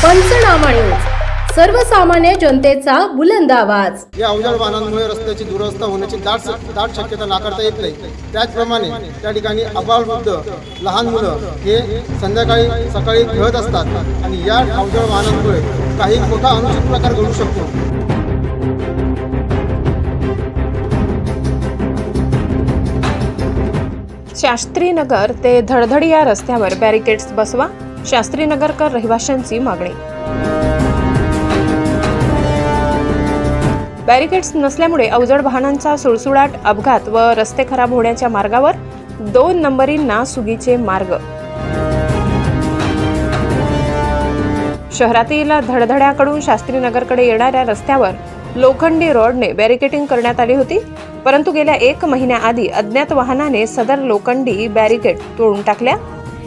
पंचनामा न्यूज, सर्वसामान्य जनतेचा बुलंद आवाज। या अवजड वाहनांमुळे रस्त्याची दुरवस्था होण्याची दाट शक्यता नाकारता येत नाही। त्याचप्रमाणे त्या ठिकाणी अबालवृद्ध लहान मुलं हे संध्याकाळी सकाळी खेळत असतात आणि या अवजड वाहनांमुळे काही मोठा अनुचित प्रकार घडू शकतो। शास्त्रीनगर ते धडधडी या रस्त्यावर बॅरिकेड्स बसवा, शास्त्रीनगरकर रहिवाशांची मागणी। बॅरिकेड्स नसल्यामुळे अवजड वाहनांचा सुळसुळाट, अपघात व रस्ते खराब होण्याच्या मार्गावर 2 नंबरींना सुगीचे मार्ग। शहरातील धडधड्याकडून शास्त्रीनगरकडे येणाऱ्या रस्त्यावर लोखंडी रॉडने बॅरिकेडिंग करण्यात आली होती, परंतु गेल्या 1 महिन्याआधी अज्ञात वाहनाने सदर लोखंडी बॅरिकेड तोडून टाकल्या।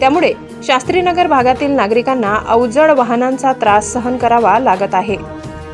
त्यामुळे शास्त्रीनगर भागातील नागरिकांना अवजड वाहनांचा त्रास सहन करावा लागत आहे।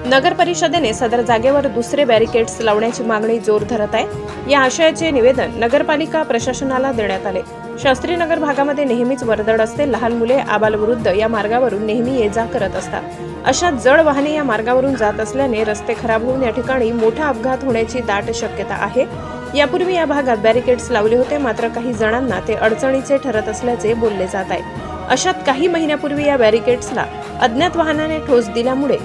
नगर परिषदेने सदर जागेवर दुसरे बॅरिकेड्स लावण्याची मागणी जोर धरत आहे। या आशयाचे निवेदन नगरपालिका प्रशासनाला देण्यात आले। शास्त्रीनगर भागामध्ये नेहमीच वर्दळ असते। लहान मुले, आबालवृद्ध या मार्गावरून नेहमी ये-जा करत असतात। अशा जड वाहने या मार्गावरून जात असल्याने रस्ते खराब होऊन या ठिकाणी मोठा अपघात होण्याची दाट शक्यता आहे। यापूर्वी या भागात बॅरिकेड्स लावले होते, मात्र काही जणांना ते अडचणीचे ठरत असल्याचे बोलले जात आहे। अशात काही महिन्यापूर्वी या बॅरिकेड्सला अज्ञात वाहनाने ठोस दिल्यामुळे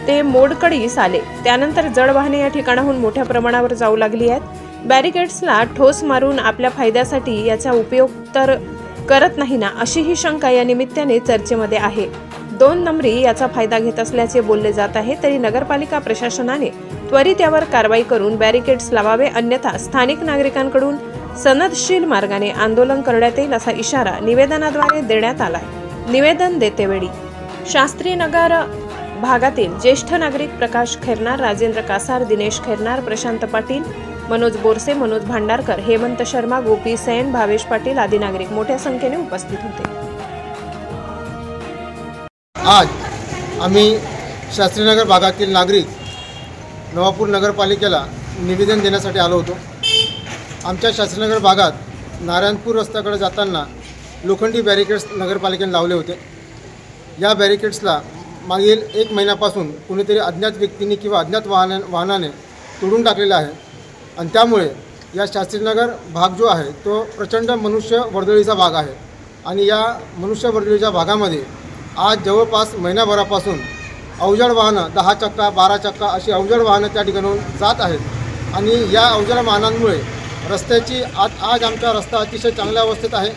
ते मोडकळीस आले। त्यानंतर जड वाहने या ठिकाणाहून मोठ्या प्रमाणावर जाऊ लागली आहेत। बॅरिकेड्सला ठोस मारून आपल्या फायद्यासाठी याचा उपयोग तर करत नाही ना, अशी ही शंका या निमित्ताने चर्चेमध्ये आहे। 2 नंबरी याचा फायदा घेत असल्याचे बोलले जात आहे। तरी नगरपालिका प्रशासनाने त्वरित यावर कारवाई करून बॅरिकेड्स लावावे, अन्यथा स्थानिक नागरिकांकडून सनदशील मार्गाने आंदोलन करण्यात येईल असा इशारा निवेदनाद्वारे देण्यात आलाय। निवेदन देतेवेळी शास्त्रीनगर भागातील ज्येष्ठ नागरिक प्रकाश खैरनार, राजेंद्र कासार, दिनेश खैरनार, प्रशांत पाटील, मनोज बोरसे, मनोज भांडारकर, हेमंत शर्मा, गोपी सैन, भावेश पाटील आदी नागरिक मोठ्या संख्येने उपस्थित होते। आज आम्ही शास्त्रीनगर भागातील नागरिक नवापूर नगरपालिकेला निवेदन देण्यासाठी आलो होतो। आमच्या शास्त्रीनगर भागात नारायणपूर रस्त्याकडे जाताना लोखंडी बॅरिकेड्स नगरपालिकेने लावले होते। या बॅरिकेड्सला मागील 1 महिन्यापासून कुणीतरी अज्ञात व्यक्तींनी किंवा अज्ञात वाहनाने तोडून टाकलेला आहे आणि त्यामुळे या शास्त्रीनगर भाग जो आहे तो प्रचंड मनुष्य वर्दळीचा भाग आहे आणि या मनुष्य वर्दळीच्या भागामध्ये आज जवळपास महिन्याभरापासून अवजड वाहनं 10 चक्का 12 चक्का अशी अवजड वाहनं त्या ठिकाणाहून जात आहेत आणि या अवजड वाहनांमुळे रस्त्याची आज आमचा रस्ता अतिशय चांगल्या अवस्थेत आहे।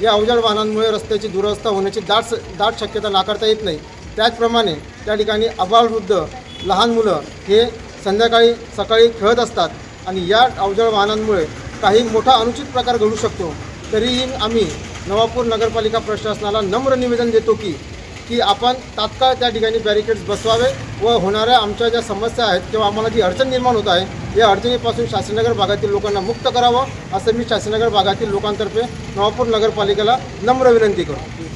या अवजड वाहनांमुळे रस्त्याची दुरवस्था होण्याची दाट शक्यता नाकारता येत नाही। त्याचप्रमाणे त्या ठिकाणी अबालवृद्ध लहान मुलं हे संध्याकाळी सकाळी खेळत असतात आणि या अवजड वाहनांमुळे काही मोठा अनुचित प्रकार घडू शकतो। तरीही आम्ही नवापूर नगरपालिका प्रशासनाला नम्र निवेदन देतो की आपण तात्काळ त्या ठिकाणी बॅरिकेड्स बसवावे व होणाऱ्या आमच्या ज्या समस्या आहेत किंवा आम्हाला जी अडचण निर्माण होत आहे या अडचणीपासून शास्त्रीनगर भागातील लोकांना मुक्त करावं, असं मी शास्त्रीनगर भागातील लोकांतर्फे नवापूर नगरपालिकेला नम्र विनंती करतो।